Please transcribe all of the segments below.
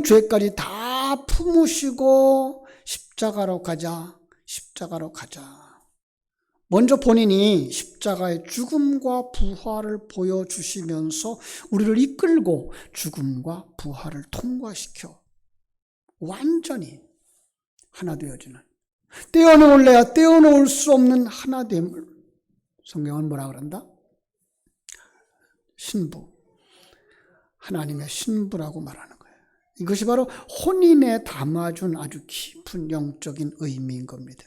죄까지 다 품으시고 십자가로 가자. 먼저 본인이 십자가의 죽음과 부활을 보여주시면서 우리를 이끌고 죽음과 부활을 통과시켜 완전히 하나 되어지는, 떼어놓을래야 떼어놓을 수 없는 하나됨을 성경은 뭐라 그런다? 신부, 하나님의 신부라고 말하는 거예요. 이것이 바로 혼인에 담아준 아주 깊은 영적인 의미인 겁니다.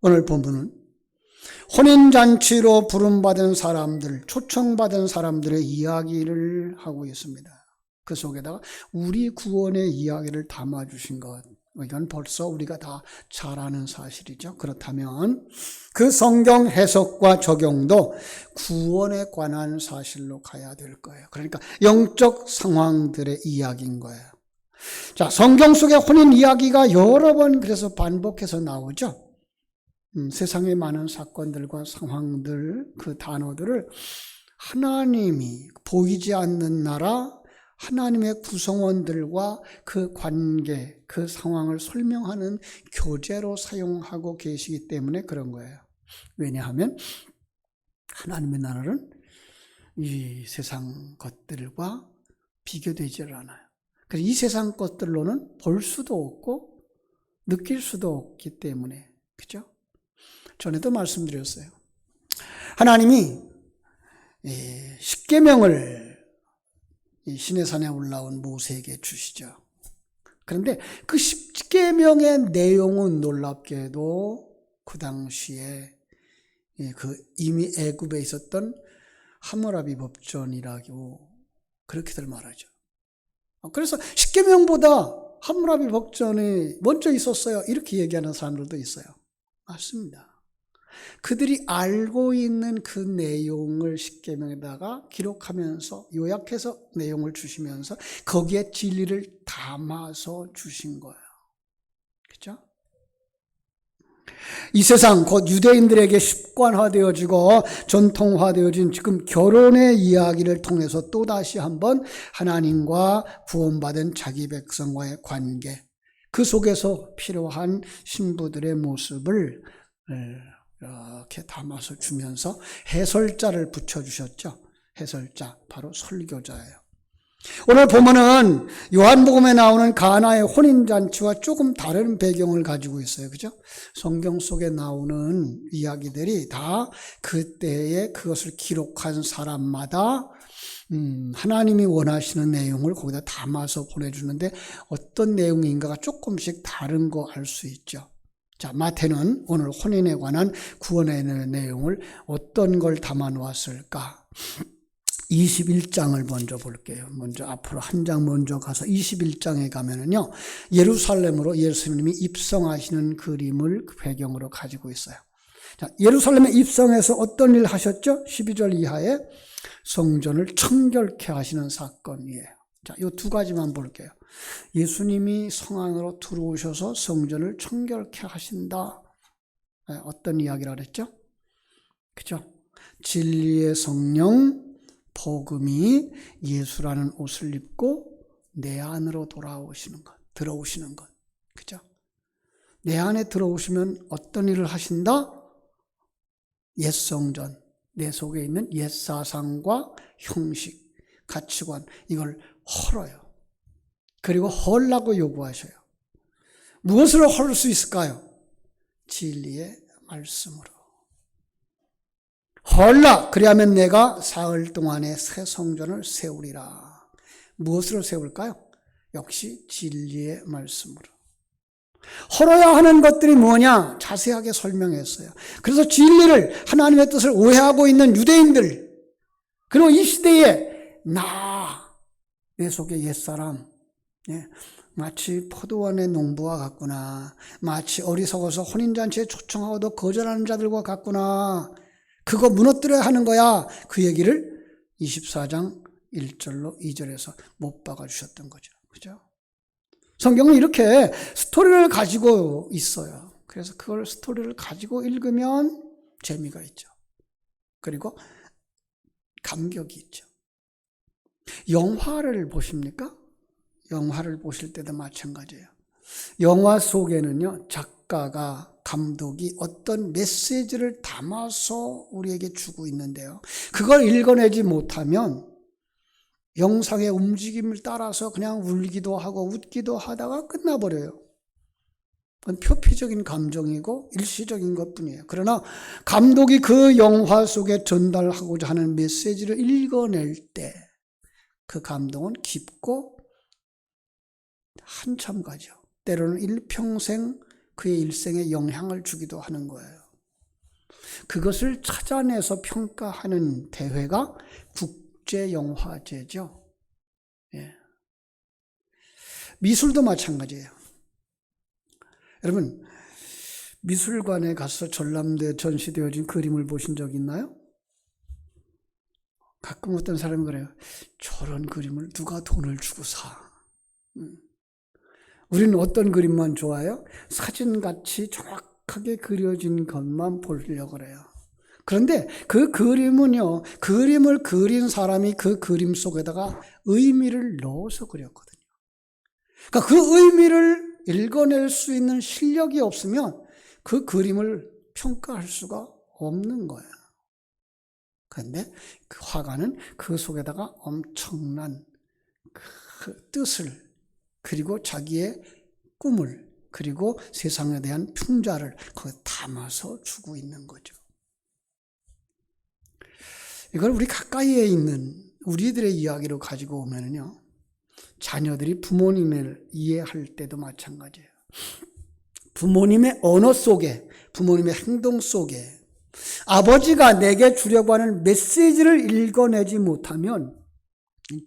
오늘 본문은 혼인잔치로 부름받은 사람들, 초청받은 사람들의 이야기를 하고 있습니다. 그 속에다가 우리 구원의 이야기를 담아주신 것, 이건 벌써 우리가 다 잘 아는 사실이죠. 그렇다면 그 성경 해석과 적용도 구원에 관한 사실로 가야 될 거예요. 그러니까 영적 상황들의 이야기인 거예요. 자, 성경 속의 혼인 이야기가 여러 번 그래서 반복해서 나오죠. 세상의 많은 사건들과 상황들, 그 단어들을 하나님이 보이지 않는 나라, 하나님의 구성원들과 그 관계, 그 상황을 설명하는 교재로 사용하고 계시기 때문에 그런 거예요. 왜냐하면 하나님의 나라는 이 세상 것들과 비교되지를 않아요. 그래서 이 세상 것들로는 볼 수도 없고 느낄 수도 없기 때문에, 그죠? 전에도 말씀드렸어요. 하나님이 십계명을 시내산에 올라온 모세에게 주시죠. 그런데 그 십계명의 내용은 놀랍게도 그 당시에 그 이미 애굽에 있었던 함무라비 법전이라고 그렇게들 말하죠. 그래서 십계명보다 함무라비 법전이 먼저 있었어요. 이렇게 얘기하는 사람들도 있어요. 맞습니다. 그들이 알고 있는 그 내용을 십계명에다가 기록하면서 요약해서 내용을 주시면서 거기에 진리를 담아서 주신 거예요. 그렇죠? 이 세상 곧 유대인들에게 습관화되어지고 전통화되어진 지금 결혼의 이야기를 통해서 또다시 한번 하나님과 구원받은 자기 백성과의 관계, 그 속에서 필요한 신부들의 모습을 이렇게 담아서 주면서 해설자를 붙여주셨죠. 해설자, 바로 설교자예요. 오늘 보면은 요한복음에 나오는 가나의 혼인잔치와 조금 다른 배경을 가지고 있어요. 그죠? 성경 속에 나오는 이야기들이 다 그때에 그것을 기록한 사람마다 하나님이 원하시는 내용을 거기다 담아서 보내주는데 어떤 내용인가가 조금씩 다른 거 알 수 있죠. 자, 마태는 오늘 혼인에 관한 구원의 내용을 어떤 걸 담아 놓았을까? 21장을 먼저 볼게요. 먼저 앞으로 한 장 먼저 가서 21장에 가면은요, 예루살렘으로 예수님이 입성하시는 그림을 배경으로 가지고 있어요. 자, 예루살렘에 입성해서 어떤 일 하셨죠? 12절 이하에 성전을 청결케 하시는 사건이에요. 자, 이 두 가지만 볼게요. 예수님이 성 안으로 들어오셔서 성전을 청결케 하신다. 어떤 이야기를 그랬죠? 그죠? 진리의 성령, 복음이 예수라는 옷을 입고 내 안으로 들어오시는 것. 그죠? 내 안에 들어오시면 어떤 일을 하신다? 옛 성전, 내 속에 있는 옛 사상과 형식, 가치관, 이걸 헐어요. 그리고 헐라고 요구하셔요. 무엇으로 헐 수 있을까요? 진리의 말씀으로. 헐라, 그리하면 내가 사흘 동안에 새 성전을 세우리라. 무엇으로 세울까요? 역시 진리의 말씀으로. 헐어야 하는 것들이 뭐냐? 자세하게 설명했어요. 그래서 진리를, 하나님의 뜻을 오해하고 있는 유대인들, 그리고 이 시대에 내 속에 옛사람, 마치 포도원의 농부와 같구나. 마치 어리석어서 혼인잔치에 초청하고도 거절하는 자들과 같구나. 그거 무너뜨려야 하는 거야. 그 얘기를 24장 1절로 2절에서 못 박아주셨던 거죠. 그죠? 성경은 이렇게 스토리를 가지고 있어요. 그래서 그걸 스토리를 가지고 읽으면 재미가 있죠. 그리고 감격이 있죠. 영화를 보십니까? 영화를 보실 때도 마찬가지예요. 영화 속에는요, 작가가, 감독이 어떤 메시지를 담아서 우리에게 주고 있는데요. 그걸 읽어내지 못하면 영상의 움직임을 따라서 그냥 울기도 하고 웃기도 하다가 끝나버려요. 그건 표피적인 감정이고 일시적인 것뿐이에요. 그러나 감독이 그 영화 속에 전달하고자 하는 메시지를 읽어낼 때 그 감동은 깊고 한참 가죠. 때로는 일평생 그의 일생에 영향을 주기도 하는 거예요. 그것을 찾아내서 평가하는 대회가 국제영화제죠. 예. 미술도 마찬가지예요. 여러분, 미술관에 가서 전람대에 전시되어진 그림을 보신 적 있나요? 가끔 어떤 사람이 그래요. 저런 그림을 누가 돈을 주고 사? 우리는 어떤 그림만 좋아해요? 사진같이 정확하게 그려진 것만 보려고 그래요. 그런데 그 그림은요, 그림을 그린 사람이 그 그림 속에다가 의미를 넣어서 그렸거든요. 그러니까 그 의미를 읽어낼 수 있는 실력이 없으면 그 그림을 평가할 수가 없는 거예요. 그런데 그 화가는 그 속에다가 엄청난 그 뜻을, 그리고 자기의 꿈을, 그리고 세상에 대한 풍자를 거기에 담아서 주고 있는 거죠. 이걸 우리 가까이에 있는 우리들의 이야기로 가지고 오면요, 자녀들이 부모님을 이해할 때도 마찬가지예요. 부모님의 언어 속에, 부모님의 행동 속에 아버지가 내게 주려고 하는 메시지를 읽어내지 못하면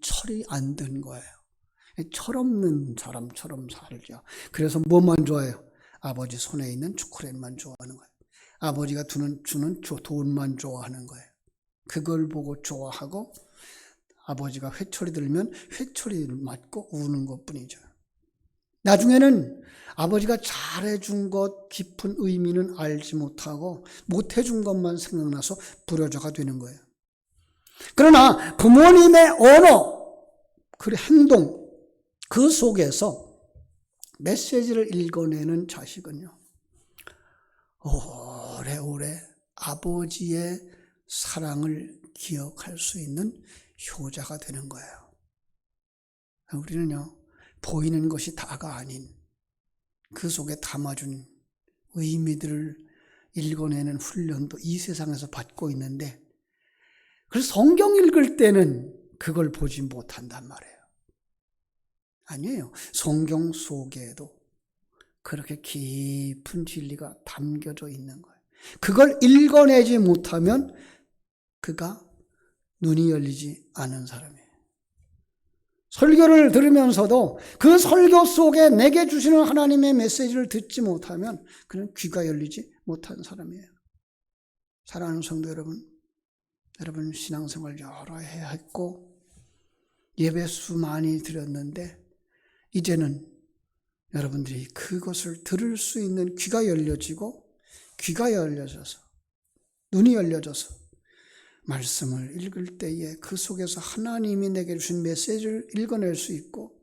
철이 안 든 거예요. 철없는 사람처럼 살죠. 그래서 뭐만 좋아해요? 아버지 손에 있는 초콜릿만 좋아하는 거예요. 아버지가 주는 돈만 좋아하는 거예요. 그걸 보고 좋아하고, 아버지가 회초리 들면 회초리를 맞고 우는 것뿐이죠. 나중에는 아버지가 잘해준 것 깊은 의미는 알지 못하고 못해준 것만 생각나서 불효자가 되는 거예요. 그러나 부모님의 언어, 그 행동, 그 속에서 메시지를 읽어내는 자식은요, 오래오래 아버지의 사랑을 기억할 수 있는 효자가 되는 거예요. 우리는요, 보이는 것이 다가 아닌 그 속에 담아준 의미들을 읽어내는 훈련도 이 세상에서 받고 있는데, 그래서 성경 읽을 때는 그걸 보지 못한단 말이에요. 아니에요. 성경 속에도 그렇게 깊은 진리가 담겨져 있는 거예요. 그걸 읽어내지 못하면 그가 눈이 열리지 않은 사람이에요. 설교를 들으면서도 그 설교 속에 내게 주시는 하나님의 메시지를 듣지 못하면 그는 귀가 열리지 못한 사람이에요. 사랑하는 성도 여러분, 여러분 신앙생활 여러 해 했고 예배수 많이 드렸는데 이제는 여러분들이 그것을 들을 수 있는 귀가 열려지고, 귀가 열려져서, 눈이 열려져서 말씀을 읽을 때에 그 속에서 하나님이 내게 주신 메시지를 읽어낼 수 있고,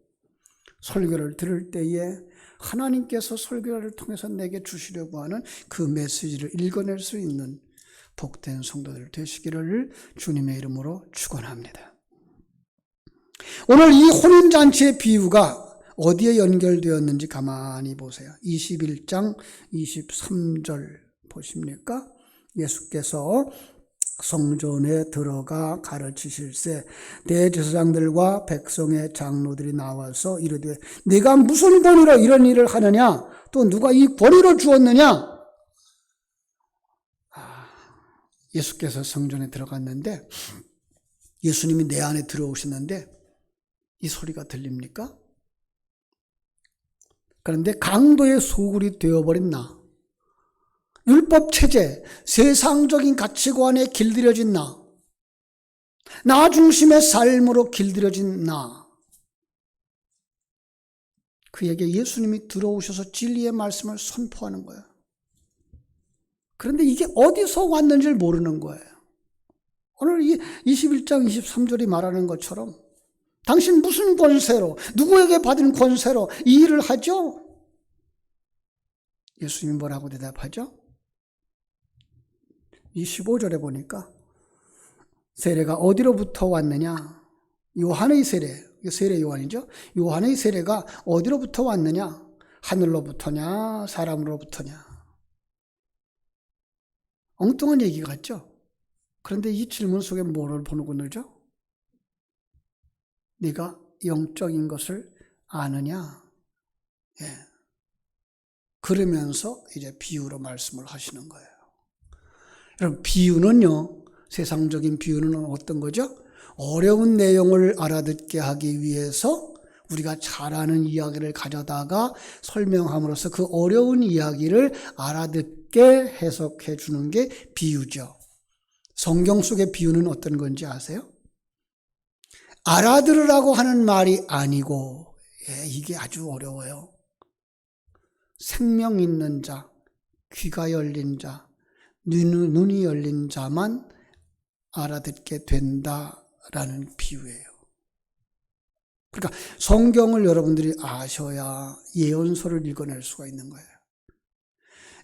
설교를 들을 때에 하나님께서 설교를 통해서 내게 주시려고 하는 그 메시지를 읽어낼 수 있는 복된 성도들 되시기를 주님의 이름으로 축원합니다. 오늘 이 혼인잔치의 비유가 어디에 연결되었는지 가만히 보세요. 21장 23절 보십니까? 예수께서 성전에 들어가 가르치실새 대제사장들과 백성의 장로들이 나와서 이르되 네가 무슨 권위로 이런 일을 하느냐? 또 누가 이 권위로 주었느냐? 예수께서 성전에 들어갔는데, 예수님이 내 안에 들어오시는데 이 소리가 들립니까? 그런데 강도의 소굴이 되어버린 나, 율법 체제, 세상적인 가치관에 길들여진 나 중심의 삶으로 길들여진 나, 그에게 예수님이 들어오셔서 진리의 말씀을 선포하는 거예요. 그런데 이게 어디서 왔는지를 모르는 거예요. 오늘 이 21장 23절이 말하는 것처럼 당신 무슨 권세로, 누구에게 받은 권세로 이 일을 하죠? 예수님이 뭐라고 대답하죠? 이 15절에 보니까 세례가 어디로부터 왔느냐? 요한의 세례, 세례 요한이죠? 요한의 세례가 어디로부터 왔느냐? 하늘로부터냐? 사람으로부터냐? 엉뚱한 얘기 같죠? 그런데 이 질문 속에 뭐를 보는거죠? 네가 영적인 것을 아느냐? 예. 그러면서 이제 비유로 말씀을 하시는 거예요. 여러분, 비유는요, 세상적인 비유는 어떤 거죠? 어려운 내용을 알아듣게 하기 위해서 우리가 잘 아는 이야기를 가져다가 설명함으로써 그 어려운 이야기를 알아듣게 해석해 주는 게 비유죠. 성경 속의 비유는 어떤 건지 아세요? 알아들으라고 하는 말이 아니고, 이게 아주 어려워요. 생명 있는 자, 귀가 열린 자, 눈이 열린 자만 알아듣게 된다라는 비유예요. 그러니까 성경을 여러분들이 아셔야 예언서를 읽어낼 수가 있는 거예요.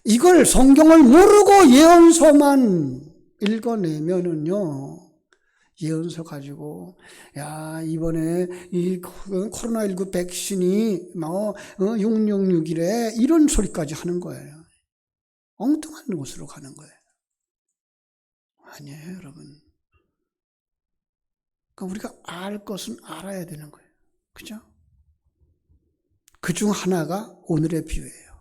이걸 성경을 모르고 예언서만 읽어내면은요, 예언서 가지고 야 이번에 이 코로나19 백신이 666이래 이런 소리까지 하는 거예요. 엉뚱한 곳으로 가는 거예요. 아니에요, 여러분. 그러니까 우리가 알 것은 알아야 되는 거예요. 그죠? 그중 하나가 오늘의 비유예요.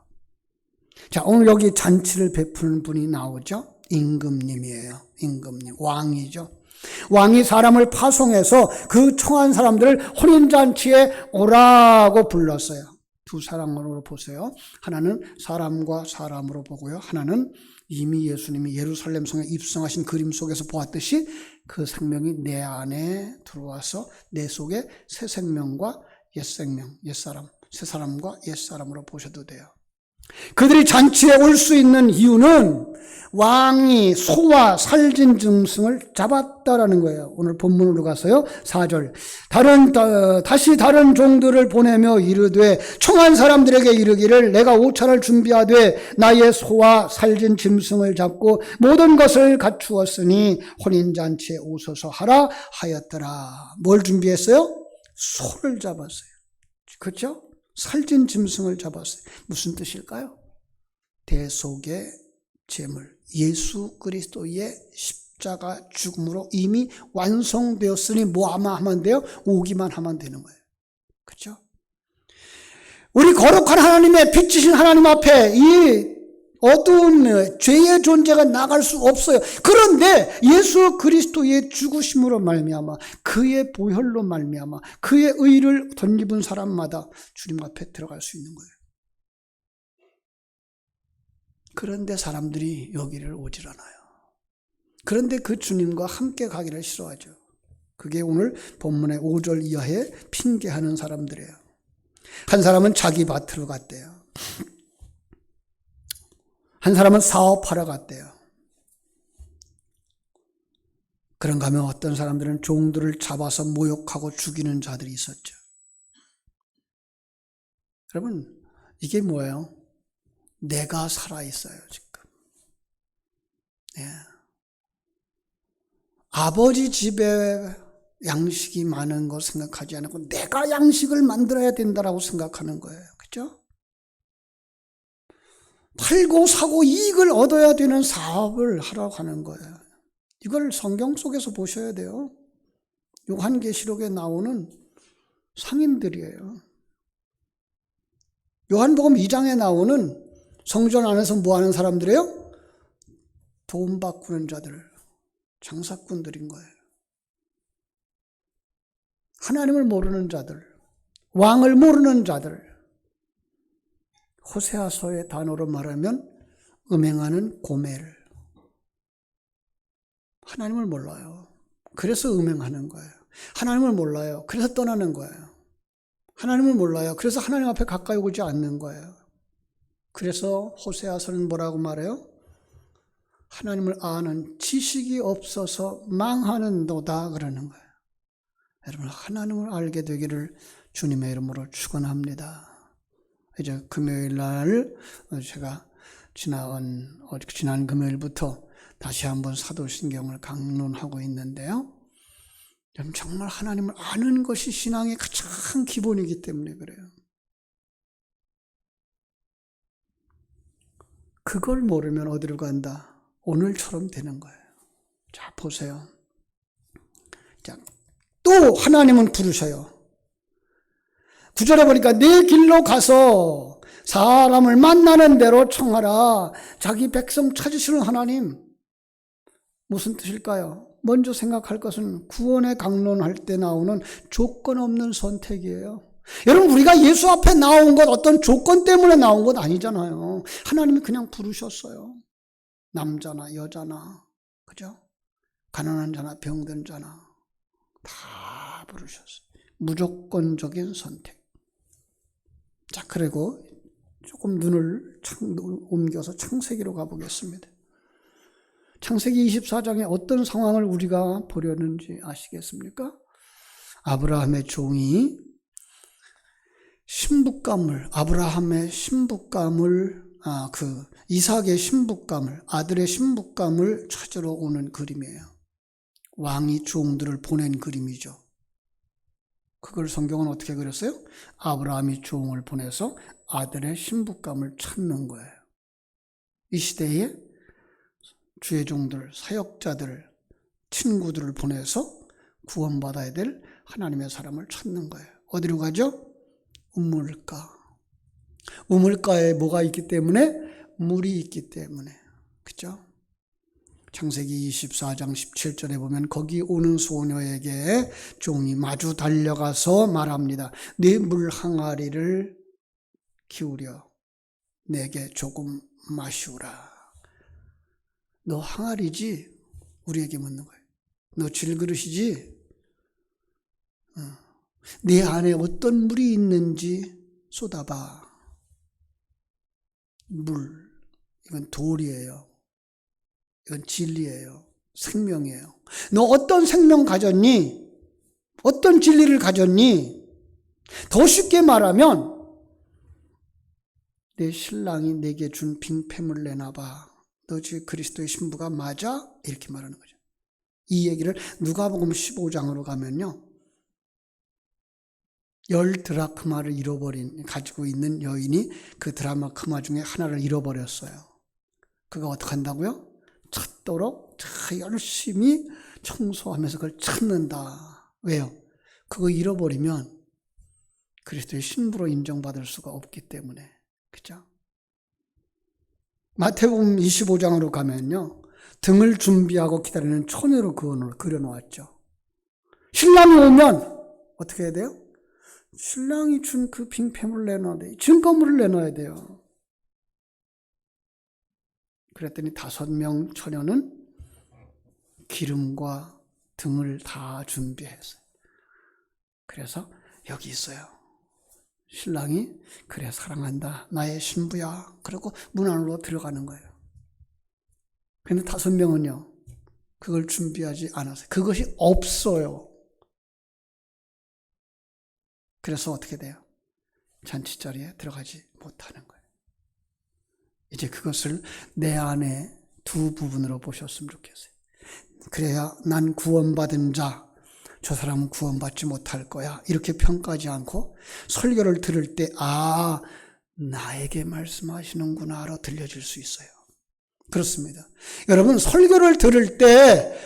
자, 오늘 여기 잔치를 베푸는 분이 나오죠? 임금님이에요. 임금님, 왕이죠. 왕이 사람을 파송해서 그 청한 사람들을 혼인잔치에 오라고 불렀어요. 두 사람으로 보세요. 하나는 사람과 사람으로 보고요. 하나는 이미 예수님이 예루살렘 성에 입성하신 그림 속에서 보았듯이 그 생명이 내 안에 들어와서 내 속에 새 생명과 옛 생명, 옛사람, 새 사람과 옛사람으로 보셔도 돼요. 그들이 잔치에 올 수 있는 이유는 왕이 소와 살진 짐승을 잡았다라는 거예요. 오늘 본문으로 가서요. 4절. 다시 다른 종들을 보내며 이르되 청한 사람들에게 이르기를 내가 오차를 준비하되 나의 소와 살진 짐승을 잡고 모든 것을 갖추었으니 혼인잔치에 오소서 하라 하였더라. 뭘 준비했어요? 소를 잡았어요. 그렇죠? 살진 짐승을 잡았어요. 무슨 뜻일까요? 대속의 제물, 예수 그리스도의 십자가 죽음으로 이미 완성되었으니 뭐만 하면 돼요? 오기만 하면 되는 거예요. 그렇죠? 우리 거룩한 하나님의 빛이신 하나님 앞에 이 어두운 죄의 존재가 나갈 수 없어요. 그런데 예수 그리스도의 죽으심으로 말미암아 그의 보혈로 말미암아 그의 의를 덧입은 사람마다 주님 앞에 들어갈 수 있는 거예요. 그런데 사람들이 여기를 오질 않아요. 그런데 그 주님과 함께 가기를 싫어하죠. 그게 오늘 본문의 5절 이하에 핑계하는 사람들이에요. 한 사람은 자기 밭으로 갔대요. 한 사람은 사업하러 갔대요. 그런가 하면 어떤 사람들은 종들을 잡아서 모욕하고 죽이는 자들이 있었죠. 여러분, 이게 뭐예요? 내가 살아있어요, 지금. 예. 아버지 집에 양식이 많은 거 생각하지 않고 내가 양식을 만들어야 된다라고 생각하는 거예요. 그죠? 팔고 사고 이익을 얻어야 되는 사업을 하러 가는 거예요. 이걸 성경 속에서 보셔야 돼요. 요한계시록에 나오는 상인들이에요. 요한복음 2장에 나오는 성전 안에서 뭐 하는 사람들이에요? 돈 바꾸는 자들, 장사꾼들인 거예요. 하나님을 모르는 자들, 왕을 모르는 자들. 호세아서의 단어로 말하면 음행하는 고멜. 하나님을 몰라요. 그래서 음행하는 거예요. 하나님을 몰라요. 그래서 떠나는 거예요. 하나님을 몰라요. 그래서 하나님 앞에 가까이 오지 않는 거예요. 그래서 호세아서는 뭐라고 말해요? 하나님을 아는 지식이 없어서 망하는도다 그러는 거예요. 여러분 하나님을 알게 되기를 주님의 이름으로 축원합니다. 이제 금요일 날 제가 지난 금요일부터 다시 한번 사도신경을 강론하고 있는데요. 정말 하나님을 아는 것이 신앙의 가장 기본이기 때문에 그래요. 그걸 모르면 어디로 간다? 오늘처럼 되는 거예요. 자, 보세요. 자, 또 하나님은 부르셔요. 9절에 보니까 네 길로 가서 사람을 만나는 대로 청하라. 자기 백성 찾으시는 하나님. 무슨 뜻일까요? 먼저 생각할 것은 구원의 강론할 때 나오는 조건 없는 선택이에요. 여러분, 우리가 예수 앞에 나온 것 어떤 조건 때문에 나온 것 아니잖아요. 하나님이 그냥 부르셨어요. 남자나 여자나, 그죠? 가난한 자나 병든 자나 다 부르셨어요. 무조건적인 선택. 자, 그리고 조금 눈을 옮겨서 창세기로 가보겠습니다. 창세기 24장에 어떤 상황을 우리가 보려는지 아시겠습니까? 아브라함의 종이 아브라함의 신부감을, 이삭의 신부감을, 아들의 신부감을 찾으러 오는 그림이에요. 왕이 종들을 보낸 그림이죠. 그걸 성경은 어떻게 그렸어요? 아브라함이 종을 보내서 아들의 신부감을 찾는 거예요. 이 시대에 주의 종들, 사역자들, 친구들을 보내서 구원받아야 될 하나님의 사람을 찾는 거예요. 어디로 가죠? 우물가. 우물가에 뭐가 있기 때문에? 물이 있기 때문에. 그죠? 창세기 24장 17절에 보면 거기 오는 소녀에게 종이 마주 달려가서 말합니다. 네 물 항아리를 기울여 내게 조금 마시우라. 너 항아리지? 우리에게 묻는 거예요. 너 질그릇이지? 네 안에 어떤 물이 있는지 쏟아봐. 물, 이건 돌이에요. 이건 진리예요. 생명이에요. 너 어떤 생명 가졌니? 어떤 진리를 가졌니? 더 쉽게 말하면 내 신랑이 내게 준 빙패물 내놔봐. 너 지금 그리스도의 신부가 맞아? 이렇게 말하는 거죠. 이 얘기를 누가복음 15장으로 가면요. 10드라크마를 가지고 있는 여인이 그 드라크마 중에 하나를 잃어버렸어요. 그가 어떻게 한다고요? 찾도록 열심히 청소하면서 그걸 찾는다. 왜요? 그거 잃어버리면 그리스도의 신부로 인정받을 수가 없기 때문에. 그죠? 마태복음 25장으로 가면요. 등을 준비하고 기다리는 처녀로 그려놓았죠. 신랑이 오면 어떻게 해야 돼요? 신랑이 준 그 빙패물을 내놔야 돼요. 증거물을 내놔야 돼요. 그랬더니 5명 처녀는 기름과 등을 다 준비했어요. 그래서 여기 있어요. 신랑이 그래 사랑한다. 나의 신부야. 그리고 문 안으로 들어가는 거예요. 근데 5명은요. 그걸 준비하지 않았어요. 그것이 없어요. 그래서 어떻게 돼요? 잔치자리에 들어가지 못하는 거예요. 이제 그것을 내 안에 두 부분으로 보셨으면 좋겠어요. 그래야 난 구원받은 자, 저 사람은 구원받지 못할 거야. 이렇게 평가하지 않고 설교를 들을 때 나에게 말씀하시는구나로 들려질 수 있어요. 그렇습니다. 여러분 설교를 들을 때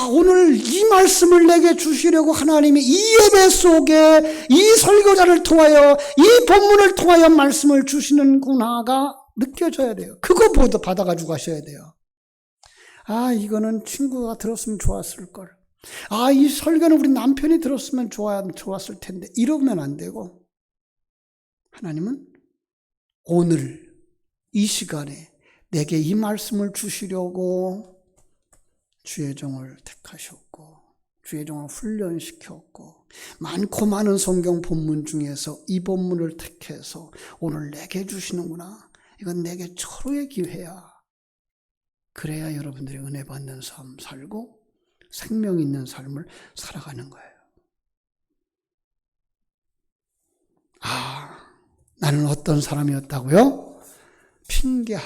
오늘 이 말씀을 내게 주시려고 하나님이 이 예배 속에 이 설교자를 통하여 이 본문을 통하여 말씀을 주시는구나가 느껴져야 돼요. 그거 받아가지고 가셔야 돼요. 이거는 친구가 들었으면 좋았을걸. 이 설교는 우리 남편이 들었으면 좋았을 텐데. 이러면 안 되고 하나님은 오늘 이 시간에 내게 이 말씀을 주시려고 주의 종을 택하셨고 주의 종을 훈련시켰고 많고 많은 성경 본문 중에서 이 본문을 택해서 오늘 내게 주시는구나. 이건 내게 철호의 기회야. 그래야 여러분들이 은혜 받는 삶 살고 생명 있는 삶을 살아가는 거예요. 아, 나는 어떤 사람이었다고요? 핑계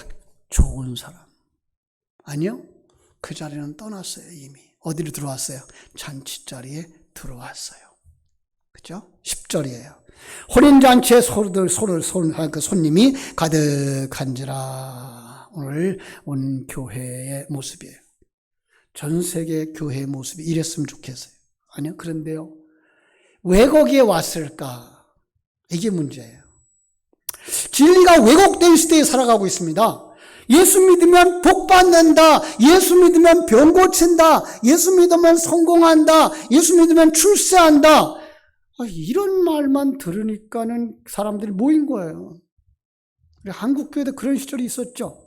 좋은 사람. 아니요. 그 자리는 떠났어요, 이미. 어디로 들어왔어요? 잔치 자리에 들어왔어요. 그죠? 10절이에요. 혼인잔치에 손님이 가득한지라. 오늘 온 교회의 모습이에요. 전 세계 교회의 모습이 이랬으면 좋겠어요. 아니요. 그런데요. 왜 거기에 왔을까? 이게 문제예요. 진리가 왜곡된 시대에 살아가고 있습니다. 예수 믿으면 복 받는다. 예수 믿으면 병 고친다. 예수 믿으면 성공한다. 예수 믿으면 출세한다. 이런 말만 들으니까는 사람들이 모인 거예요. 한국 교회도 그런 시절이 있었죠.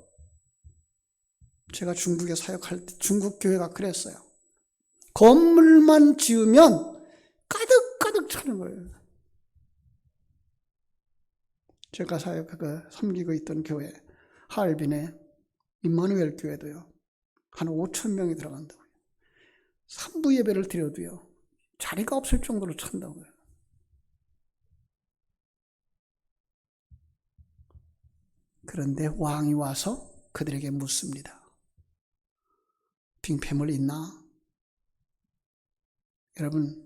제가 중국에 사역할 때 중국 교회가 그랬어요. 건물만 지으면 가득가득 차는 거예요. 제가 섬기고 있던 교회 하얼빈의 임마누엘 교회도요. 한 5,000명이 들어간다고요. 3부 예배를 드려도요. 자리가 없을 정도로 찬다고요. 그런데 왕이 와서 그들에게 묻습니다. 빙패물 있나? 여러분,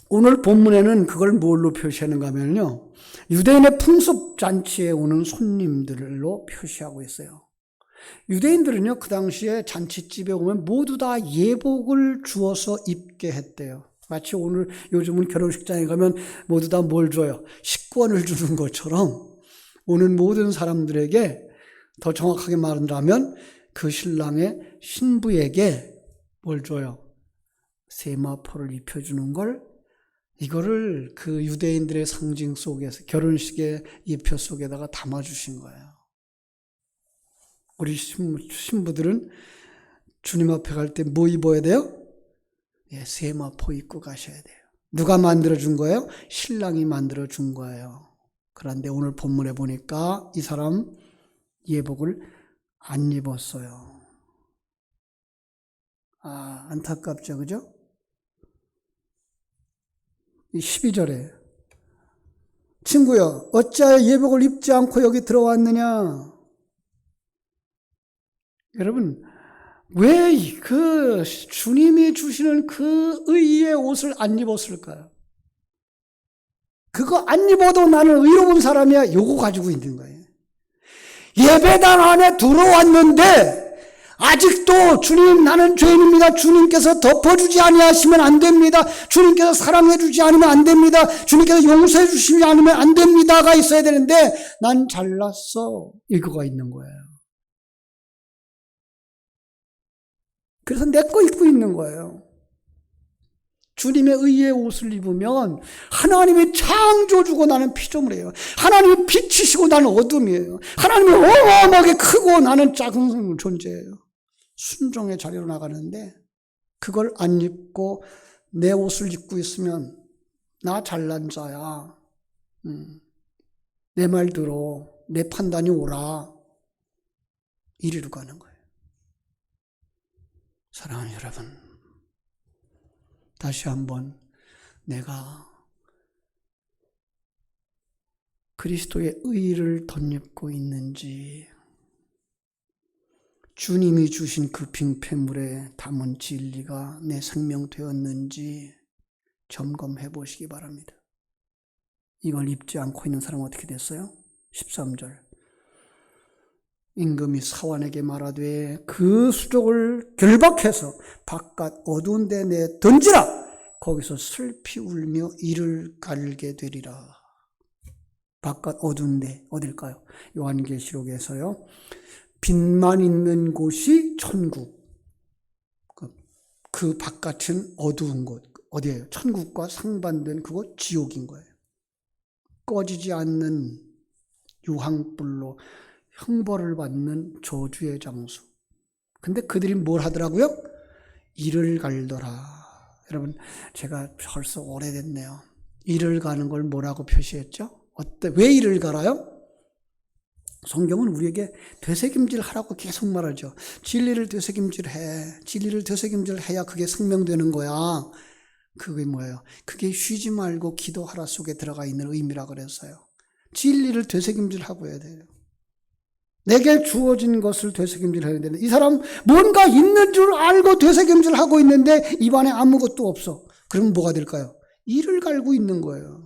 오늘 본문에는 그걸 뭘로 표시하는가 하면요. 유대인의 풍습잔치에 오는 손님들로 표시하고 있어요. 유대인들은요, 그 당시에 잔치집에 오면 모두 다 예복을 주어서 입게 했대요. 마치 오늘 요즘은 결혼식장에 가면 모두 다 뭘 줘요? 식권을 주는 것처럼 오는 모든 사람들에게 더 정확하게 말한다면 그 신랑의 신부에게 뭘 줘요? 세마포를 입혀주는 걸 이거를 그 유대인들의 상징 속에서 결혼식의 예표 속에다가 담아주신 거예요. 우리 신부들은 주님 앞에 갈 때 뭐 입어야 돼요? 세마포 입고 가셔야 돼요. 누가 만들어준 거예요? 신랑이 만들어준 거예요. 그런데 오늘 본문에 보니까 이 사람 예복을 안 입었어요. 안타깝죠, 그죠? 12절에 친구야, 어찌하여 예복을 입지 않고 여기 들어왔느냐? 여러분, 왜 그 주님이 주시는 그 의의 옷을 안 입었을까요? 그거 안 입어도 나는 의로운 사람이야. 요거 가지고 있는 거예요. 예배당 안에 들어왔는데 아직도 주님 나는 죄인입니다. 주님께서 덮어주지 아니하시면 안 됩니다. 주님께서 사랑해주지 않으면 안 됩니다. 주님께서 용서해주시지 않으면 안 됩니다가 있어야 되는데 난 잘났어. 이거가 있는 거예요. 그래서 내 거 입고 있는 거예요. 주님의 의의 옷을 입으면 하나님이 창조주고 나는 피조물이에요. 하나님이 빛이시고 나는 어둠이에요. 하나님이 어마어마하게 크고 나는 작은 존재예요. 순종의 자리로 나가는데 그걸 안 입고 내 옷을 입고 있으면 나 잘난 자야. 내 말 들어. 내 판단이 옳아. 이리로 가는 거예요. 사랑하는 여러분, 다시 한번 내가 그리스도의 의를 덧입고 있는지, 주님이 주신 그 빙패물에 담은 진리가 내 생명 되었는지 점검해 보시기 바랍니다. 이걸 입지 않고 있는 사람은 어떻게 됐어요? 13절. 임금이 사환에게 말하되 그 수족을 결박해서 바깥 어두운 데 내 던지라. 거기서 슬피 울며 이를 갈게 되리라. 바깥 어두운 데 어딜까요? 요한계시록에서요. 빛만 있는 곳이 천국. 그 바깥은 어두운 곳. 어디예요? 천국과 상반된 그곳 지옥인 거예요. 꺼지지 않는 유황불로 형벌을 받는 저주의 장소. 근데 그들이 뭘 하더라고요? 이를 갈더라. 여러분, 제가 벌써 오래됐네요. 이를 가는 걸 뭐라고 표시했죠? 왜 이를 갈아요? 성경은 우리에게 되새김질 하라고 계속 말하죠. 진리를 되새김질해. 진리를 되새김질해야 그게 생명되는 거야. 그게 뭐예요? 그게 쉬지 말고 기도하라 속에 들어가 있는 의미라 그랬어요. 진리를 되새김질하고 해야 돼요. 내게 주어진 것을 되새김질해야 되는. 이 사람 뭔가 있는 줄 알고 되새김질하고 있는데 입안에 아무것도 없어. 그럼 뭐가 될까요? 이를 갈고 있는 거예요.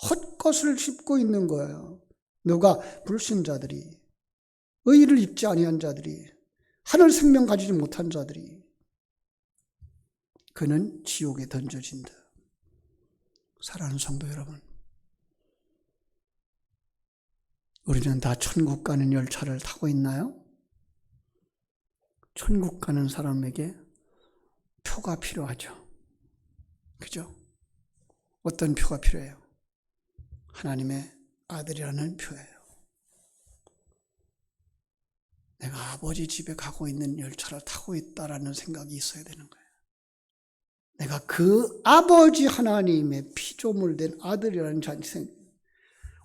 헛것을 씹고 있는 거예요. 누가? 불신자들이, 의를 입지 아니한 자들이, 하늘 생명 가지지 못한 자들이. 그는 지옥에 던져진다. 사랑하는 성도 여러분, 우리는 다 천국 가는 열차를 타고 있나요? 천국 가는 사람에게 표가 필요하죠. 그죠? 어떤 표가 필요해요? 하나님의 아들이라는 표예요. 내가 아버지 집에 가고 있는 열차를 타고 있다라는 생각이 있어야 되는 거예요. 내가 그 아버지 하나님의 피조물 된 아들이라는 자신.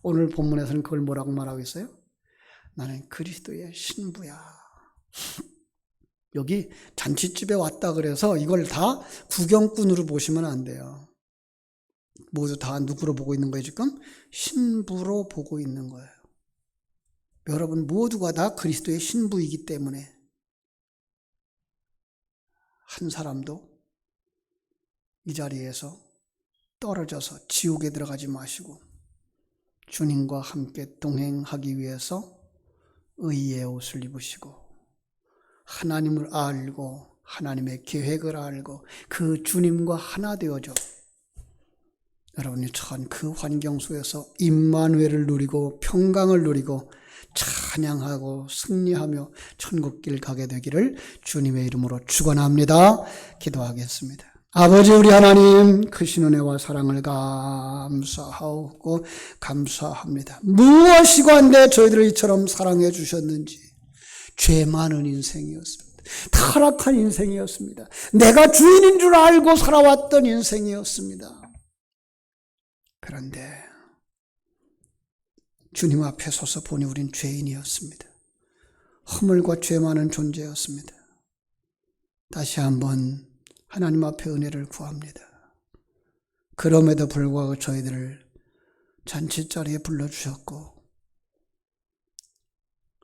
오늘 본문에서는 그걸 뭐라고 말하고 있어요? 나는 그리스도의 신부야. 여기 잔치집에 왔다 그래서 이걸 다 구경꾼으로 보시면 안 돼요. 모두 다 누구로 보고 있는 거예요 지금? 신부로 보고 있는 거예요. 여러분 모두가 다 그리스도의 신부이기 때문에 한 사람도 이 자리에서 떨어져서 지옥에 들어가지 마시고 주님과 함께 동행하기 위해서 의의 옷을 입으시고 하나님을 알고 하나님의 계획을 알고 그 주님과 하나 되어져 여러분이 처한 그 환경 속에서 임마누엘을 누리고 평강을 누리고 찬양하고 승리하며 천국길 가게 되기를 주님의 이름으로 축원합니다. 기도하겠습니다. 아버지 우리 하나님 크신 은혜와 사랑을 감사하고 감사합니다. 무엇이건데 저희들을 이처럼 사랑해 주셨는지. 죄 많은 인생이었습니다. 타락한 인생이었습니다. 내가 주인인 줄 알고 살아왔던 인생이었습니다. 그런데 주님 앞에 서서 보니 우린 죄인이었습니다. 허물과 죄 많은 존재였습니다. 다시 한번 하나님 앞에 은혜를 구합니다. 그럼에도 불구하고 저희들을 잔치자리에 불러주셨고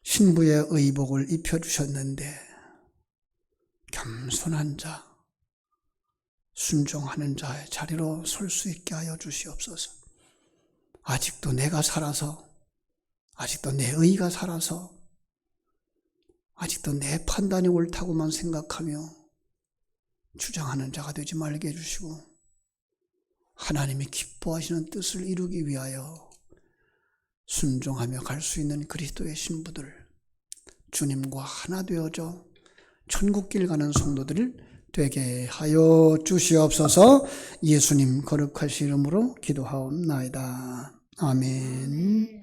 신부의 의복을 입혀주셨는데 겸손한 자, 순종하는 자의 자리로 설 수 있게 하여 주시옵소서. 아직도 내가 살아서, 아직도 내 의가 살아서, 아직도 내 판단이 옳다고만 생각하며 주장하는 자가 되지 말게 해주시고 하나님이 기뻐하시는 뜻을 이루기 위하여 순종하며 갈 수 있는 그리스도의 신부들, 주님과 하나 되어져 천국길 가는 성도들 되게 하여 주시옵소서. 예수님 거룩하신 이름으로 기도하옵나이다. 아멘.